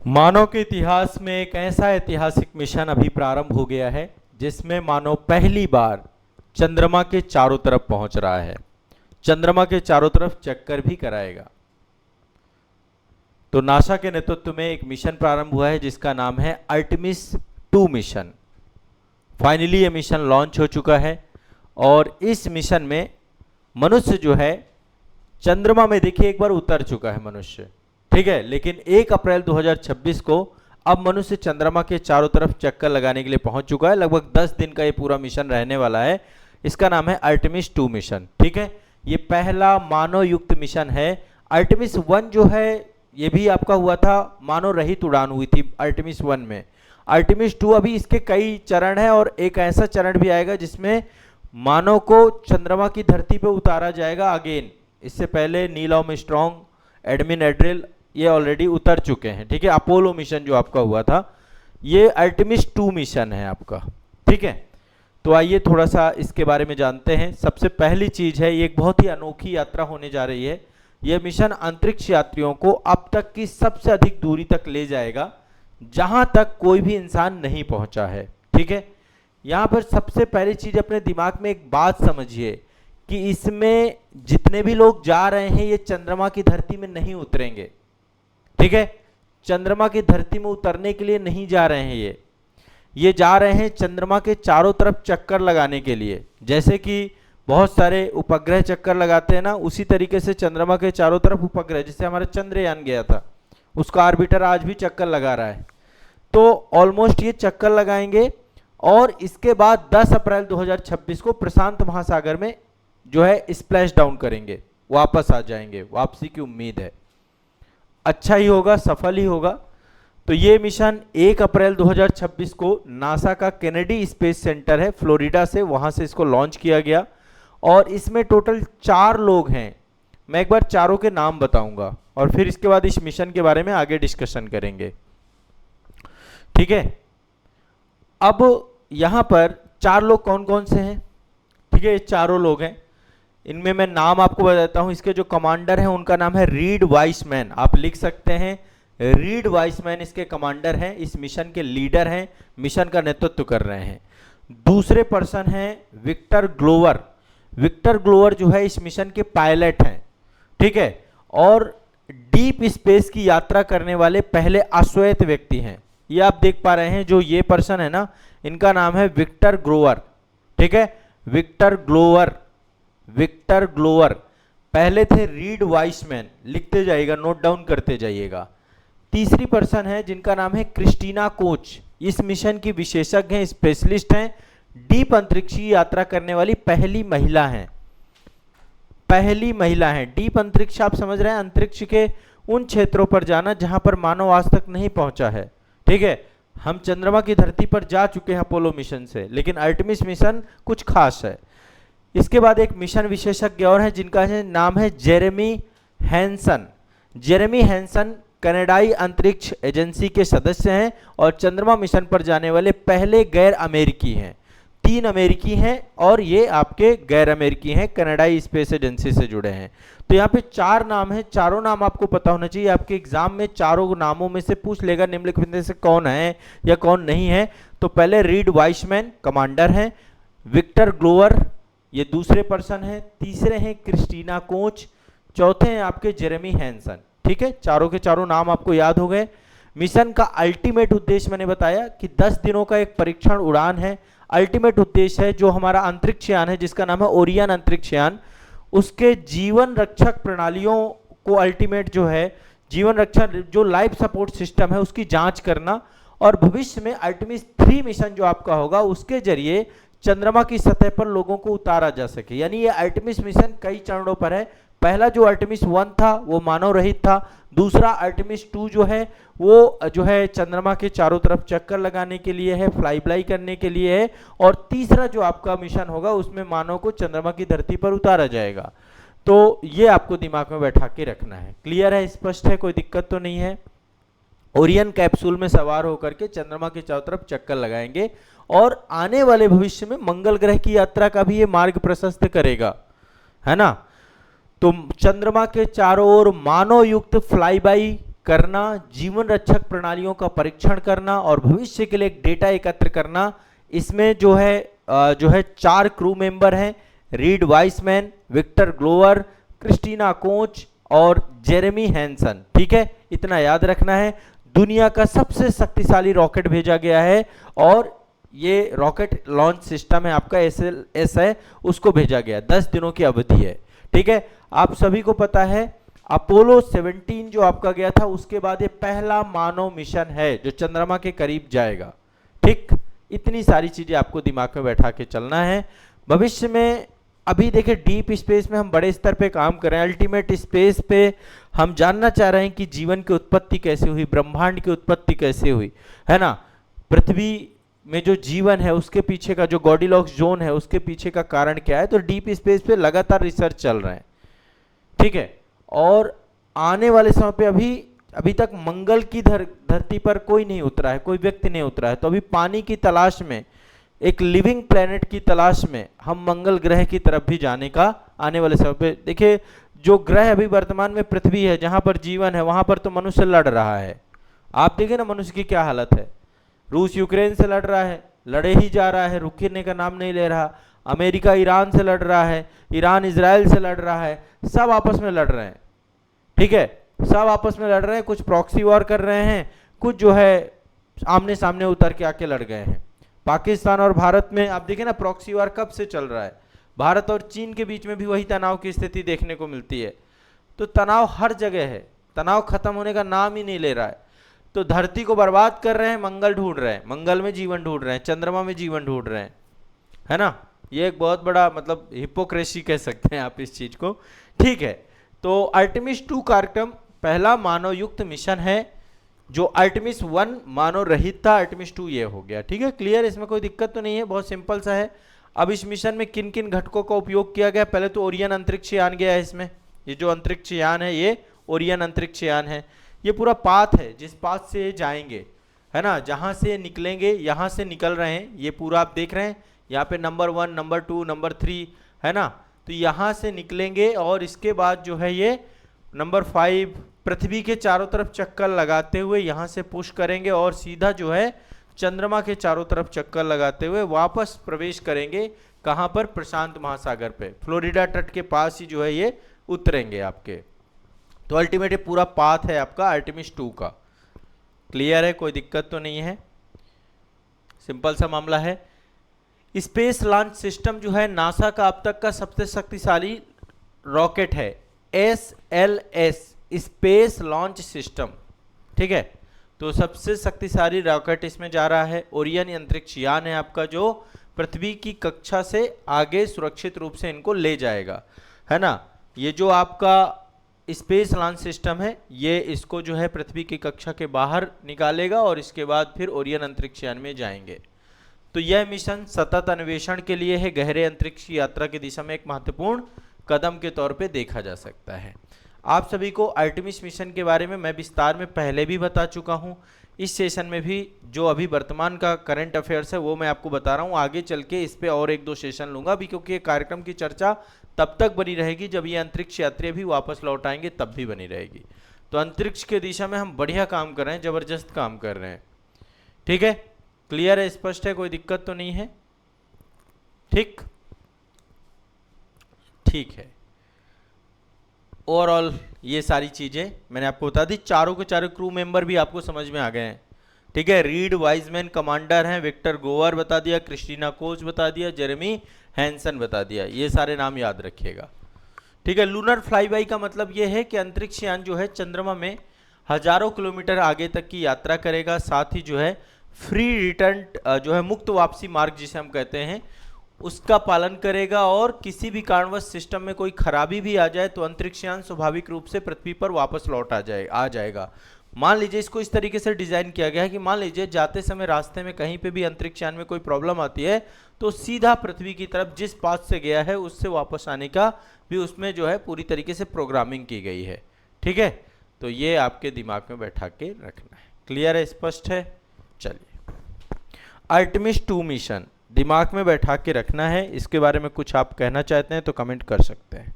मानव के इतिहास में एक ऐसा ऐतिहासिक मिशन अभी प्रारंभ हो गया है जिसमें मानव पहली बार चंद्रमा के चारों तरफ पहुंच रहा है। चंद्रमा के चारों तरफ चक्कर भी कराएगा। तो नासा के नेतृत्व में एक मिशन प्रारंभ हुआ है जिसका नाम है आर्टेमिस 2 मिशन। फाइनली ये मिशन लॉन्च हो चुका है और इस मिशन में मनुष्य जो है चंद्रमा में देखिए एक बार उतर चुका है मनुष्य, ठीक है, लेकिन 1 अप्रैल 2026 को अब मनुष्य चंद्रमा के चारों तरफ चक्कर लगाने के लिए पहुंच चुका है। लगभग 10 दिन का ये पूरा मिशन रहने वाला है। इसका नाम है आर्टेमिस 2 मिशन, ठीक है। ये पहला मानव युक्त मिशन है। आर्टेमिस 1 जो है ये भी आपका हुआ था, मानव रहित उड़ान हुई थी आर्टेमिस 1 में। आर्टेमिस 2 अभी इसके कई चरण है और एक ऐसा चरण भी आएगा जिसमें मानव को चंद्रमा की धरती पर उतारा जाएगा अगेन। इससे पहले नील आर्मस्ट्रांग, एडमिन एड्रिल ये ऑलरेडी उतर चुके हैं, ठीक है। अपोलो मिशन जो आपका हुआ था ये आर्टेमिस 2 मिशन है आपका, ठीक है। तो आइए थोड़ा सा इसके बारे में जानते हैं। सबसे पहली चीज है, ये एक बहुत ही अनोखी यात्रा होने जा रही है। यह मिशन अंतरिक्ष यात्रियों को अब तक की सबसे अधिक दूरी तक ले जाएगा जहां तक कोई भी इंसान नहीं पहुंचा है, ठीक है। यहां पर सबसे पहली चीज अपने दिमाग में एक बात समझिए कि इसमें जितने भी लोग जा रहे हैं ये चंद्रमा की धरती में नहीं उतरेंगे, ठीक है। चंद्रमा की धरती में उतरने के लिए नहीं जा रहे हैं ये जा रहे हैं चंद्रमा के चारों तरफ चक्कर लगाने के लिए। जैसे कि बहुत सारे उपग्रह चक्कर लगाते हैं ना, उसी तरीके से चंद्रमा के चारों तरफ उपग्रह, जैसे हमारा चंद्रयान गया था उसका ऑर्बिटर आज भी चक्कर लगा रहा है। तो ऑलमोस्ट ये चक्कर लगाएंगे और इसके बाद 10 अप्रैल 2026 को प्रशांत महासागर में जो है स्प्लैश डाउन करेंगे, वापस आ जाएंगे। वापसी की उम्मीद है, अच्छा ही होगा, सफल ही होगा। तो ये मिशन 1 अप्रैल 2026 को नासा का केनेडी स्पेस सेंटर है फ्लोरिडा से, वहां से इसको लॉन्च किया गया और इसमें टोटल 4 लोग हैं। मैं एक बार चारों के नाम बताऊंगा और फिर इसके बाद इस मिशन के बारे में आगे डिस्कशन करेंगे, ठीक है। अब यहां पर 4 लोग कौन कौन से हैं, ठीक है। ये चारों लोग हैं, इनमें मैं नाम आपको बताता हूं। इसके जो कमांडर हैं उनका नाम है रीड वाइसमैन, आप लिख सकते हैं रीड वाइसमैन इसके कमांडर हैं, इस मिशन के लीडर हैं, मिशन का नेतृत्व कर रहे हैं। दूसरे पर्सन हैं विक्टर ग्लोवर। विक्टर ग्लोवर जो है इस मिशन के पायलट हैं, ठीक है, और डीप स्पेस की यात्रा करने वाले पहले अश्वेत व्यक्ति हैं। ये आप देख पा रहे हैं, जो ये पर्सन है ना, इनका नाम है विक्टर ग्लोवर, ठीक है। विक्टर ग्लोवर, विक्टर ग्लोवर पहले थे रीड वाइसमैन, लिखते जाइएगा, नोट डाउन करते जाइएगा। तीसरी पर्सन है जिनका नाम है क्रिस्टीना कोच, इस मिशन की विशेषज्ञ हैं, स्पेशलिस्ट हैं, डीप अंतरिक्ष की यात्रा करने वाली पहली महिला हैं, पहली महिला हैं। डीप अंतरिक्ष आप समझ रहे हैं, अंतरिक्ष के उन क्षेत्रों पर जाना जहां पर मानव आज तक नहीं पहुंचा है, ठीक है। हम चंद्रमा की धरती पर जा चुके हैं अपोलो मिशन से, लेकिन आर्टेमिस मिशन कुछ खास है। इसके बाद एक मिशन विशेषज्ञ और है जिनका नाम है जेरेमी हैंसन। जेरेमी हैंसन कनाडाई अंतरिक्ष एजेंसी के सदस्य हैं और चंद्रमा मिशन पर जाने वाले पहले गैर अमेरिकी हैं। 3 अमेरिकी हैं और ये आपके गैर अमेरिकी हैं, कनाडाई स्पेस एजेंसी से जुड़े हैं। तो यहाँ पे 4 नाम हैं, चारों नाम आपको पता होना चाहिए। आपके एग्जाम में चारों नामों में से पूछ लेगा निम्नलिखित में से कौन है या कौन नहीं है। तो पहले रीड वाइसमैन कमांडर हैं, विक्टर ग्लोवर ये दूसरे पर्सन हैं, तीसरे हैं क्रिस्टीना कोच, चौथे हैं आपके जेरेमी हैंसन, ठीक है। चारों के चारों नाम आपको याद हो गए। मिशन का अल्टीमेट उद्देश्य मैंने बताया कि 10 दिनों का एक परीक्षण उड़ान है। अल्टीमेट उद्देश्य है जो हमारा अंतरिक्ष यान है जिसका नाम है ओरियन अंतरिक्ष यान, उसके जीवन रक्षक प्रणालियों को, अल्टीमेट जो है जीवन रक्षक जो लाइफ सपोर्ट सिस्टम है उसकी जांच करना, और भविष्य में आर्टेमिस 3 मिशन जो आपका होगा उसके जरिए चंद्रमा की सतह पर लोगों को उतारा जा सके। यानी ये आर्टेमिस मिशन कई चरणों पर है। पहला जो आर्टेमिस 1 था वो मानव रहित था, दूसरा आर्टेमिस 2 जो है वो जो है चंद्रमा के चारों तरफ चक्कर लगाने के लिए है, फ्लाई ब्लाई करने के लिए है, और तीसरा जो आपका मिशन होगा उसमें मानव को चंद्रमा की धरती पर उतारा जाएगा। तो ये आपको दिमाग में बैठा के रखना है। क्लियर है, स्पष्ट है, कोई दिक्कत तो नहीं है। ओरियन कैप्सूल में सवार होकर के चंद्रमा के चारों तरफ चक्कर लगाएंगे और आने वाले भविष्य में मंगल ग्रह की यात्रा का भी ये मार्ग प्रशस्त करेगा, है ना। तो चंद्रमा के चारों ओर मानव युक्त फ्लाई बाई करना, जीवन रक्षक प्रणालियों का परीक्षण करना और भविष्य के लिए डेटा एकत्र करना। इसमें जो है 4 क्रू मेंबर हैं, Reid Wiseman, Victor Glover, Christina Koch और जेरेमी हैंसन। ठीक है, इतना याद रखना है। दुनिया का सबसे शक्तिशाली रॉकेट भेजा गया है और ये रॉकेट लॉन्च सिस्टम है आपका SLS है, उसको भेजा गया। 10 दिनों की अवधि है। ठीक है, आप सभी को पता है अपोलो 17 जो आपका गया था, उसके बाद ये पहला मानव मिशन है जो चंद्रमा के करीब जाएगा। ठीक, इतनी सारी चीजें आपको दिमाग में बैठा के चलना है। भविष्य में अभी देखिए डीप स्पेस में हम बड़े स्तर पे काम कर रहे हैं, अल्टीमेट स्पेस पे हम जानना चाह रहे हैं कि जीवन की उत्पत्ति कैसे हुई, ब्रह्मांड की उत्पत्ति कैसे हुई, है ना। पृथ्वी में जो जीवन है उसके पीछे का जो गॉडीलॉक्स जोन है उसके पीछे का कारण क्या है, तो डीप स्पेस पे लगातार रिसर्च चल रहा है। ठीक है, और आने वाले समय पे अभी तक मंगल की धरती पर कोई नहीं उतरा है, कोई व्यक्ति नहीं उतरा है, तो अभी पानी की तलाश में, एक लिविंग प्लेनेट की तलाश में हम मंगल ग्रह की तरफ भी जाने का आने वाले समय पे। देखिए जो ग्रह अभी वर्तमान में पृथ्वी है जहां पर जीवन है, वहां पर तो मनुष्य लड़ रहा है। आप देखिए ना मनुष्य की क्या हालत है, रूस यूक्रेन से लड़ रहा है, लड़े ही जा रहा है, रुकने का नाम नहीं ले रहा। अमेरिका ईरान से लड़ रहा है, ईरान इजराइल से लड़ रहा है, सब आपस में लड़ रहे हैं। ठीक है, सब आपस में लड़ रहे हैं, कुछ प्रॉक्सी वॉर कर रहे हैं, कुछ जो है आमने सामने उतर के आके लड़ गए हैं। पाकिस्तान और भारत में आप देखिए ना प्रॉक्सी वॉर कब से चल रहा है, भारत और चीन के बीच में भी वही तनाव की स्थिति देखने को मिलती है। तो तनाव हर जगह है, तनाव खत्म होने का नाम ही नहीं ले रहा है। तो धरती को बर्बाद कर रहे हैं, मंगल ढूंढ रहे हैं, मंगल में जीवन ढूंढ रहे हैं, चंद्रमा में जीवन ढूंढ रहे हैं, है ना। ये एक बहुत बड़ा मतलब हिपोक्रेसी कह सकते हैं आप इस चीज को। ठीक है, तो आर्टेमिस 2 कार्यक्रम पहला मानव युक्त मिशन है। जो आर्टेमिस 1 मानव रहित था, आर्टेमिस 2 ये हो गया। ठीक है, क्लियर, इसमें कोई दिक्कत तो नहीं है, बहुत सिंपल सा है। अब इस मिशन में किन किन घटकों का उपयोग किया गया, पहले तो ओरियन अंतरिक्ष यान गया है इसमें। ये जो अंतरिक्ष यान है ये ओरियन अंतरिक्ष यान है। ये पूरा पाथ है जिस पाथ से जाएंगे, है ना, जहां से निकलेंगे, यहां से निकल रहे हैं, ये पूरा आप देख रहे हैं। यहाँ पे नंबर 1, नंबर 2, नंबर 3 है ना, तो यहाँ से निकलेंगे और इसके बाद जो है ये नंबर 5 पृथ्वी के चारों तरफ चक्कर लगाते हुए यहाँ से पुश करेंगे और सीधा जो है चंद्रमा के चारों तरफ चक्कर लगाते हुए वापस प्रवेश करेंगे। कहाँ पर, प्रशांत महासागर पे, फ्लोरिडा तट के पास ही जो है ये उतरेंगे आपके। तो अल्टीमेटली पूरा पाथ है आपका आर्टेमिस 2 का। क्लियर है, कोई दिक्कत तो नहीं है, सिंपल सा मामला है। स्पेस लॉन्च सिस्टम जो है नासा का अब तक का सबसे शक्तिशाली रॉकेट है, SLS स्पेस लॉन्च सिस्टम। ठीक है, तो सबसे शक्तिशाली रॉकेट इसमें जा रहा है। ओरियन अंतरिक्ष यान है आपका जो पृथ्वी की कक्षा से आगे सुरक्षित रूप से इनको ले जाएगा, है ना। ये जो आपका स्पेस लॉन्च सिस्टम है ये इसको जो है पृथ्वी की कक्षा के बाहर निकालेगा और इसके बाद फिर ओरियन अंतरिक्ष यान में जाएंगे। तो यह मिशन सतत अन्वेषण के लिए है, गहरे अंतरिक्ष की यात्रा की दिशा में एक महत्वपूर्ण कदम के तौर पे देखा जा सकता है। आप सभी को आर्टेमिस मिशन के बारे में मैं विस्तार में पहले भी बता चुका हूं। इस सेशन में भी जो अभी वर्तमान का करंट अफेयर्स है वो मैं आपको बता रहा हूं। आगे चल के इस पे और 1-2 सेशन लूंगा अभी, क्योंकि ये कार्यक्रम की चर्चा तब तक बनी रहेगी जब ये अंतरिक्ष यात्री भी वापस लौट आएंगे, तब भी बनी रहेगी। तो अंतरिक्ष के दिशा में हम बढ़िया काम कर रहे हैं, जबरदस्त काम कर रहे हैं। ठीक है, क्लियर है, स्पष्ट है, कोई दिक्कत तो नहीं है। ठीक है, ओवरऑल ये सारी चीजें मैंने आपको बता दी। चारों के चारों क्रू मेंबर भी आपको समझ में आ गए हैं। ठीक है, रीड वाइजमैन कमांडर हैं, विक्टर गोवर बता दिया, क्रिस्टीना कोच बता दिया, जेरेमी हैंसन बता दिया, ये सारे नाम याद रखिएगा। ठीक है, लूनर फ्लाईबाई का मतलब ये है कि अंतरिक्ष यान जो है चंद्रमा में हजारों किलोमीटर आगे तक की यात्रा करेगा, साथ ही जो है फ्री रिटर्न जो है मुक्त वापसी मार्ग जिसे हम कहते हैं उसका पालन करेगा। और किसी भी कारणवश सिस्टम में कोई खराबी भी आ जाए तो अंतरिक्ष यान स्वाभाविक रूप से पृथ्वी पर वापस लौट आ जाएगा। मान लीजिए इसको इस तरीके से डिजाइन किया गया है कि मान लीजिए जाते समय रास्ते में कहीं पे भी अंतरिक्ष यान में कोई प्रॉब्लम आती है तो सीधा पृथ्वी की तरफ जिस पाथ से गया है उससे वापस आने का भी उसमें जो है पूरी तरीके से प्रोग्रामिंग की गई है। ठीक है, तो ये आपके दिमाग में बैठा के रखना है। क्लियर है, स्पष्ट है। चलिए, आर्टेमिस 2 मिशन दिमाग में बैठा के रखना है। इसके बारे में कुछ आप कहना चाहते हैं तो कमेंट कर सकते हैं।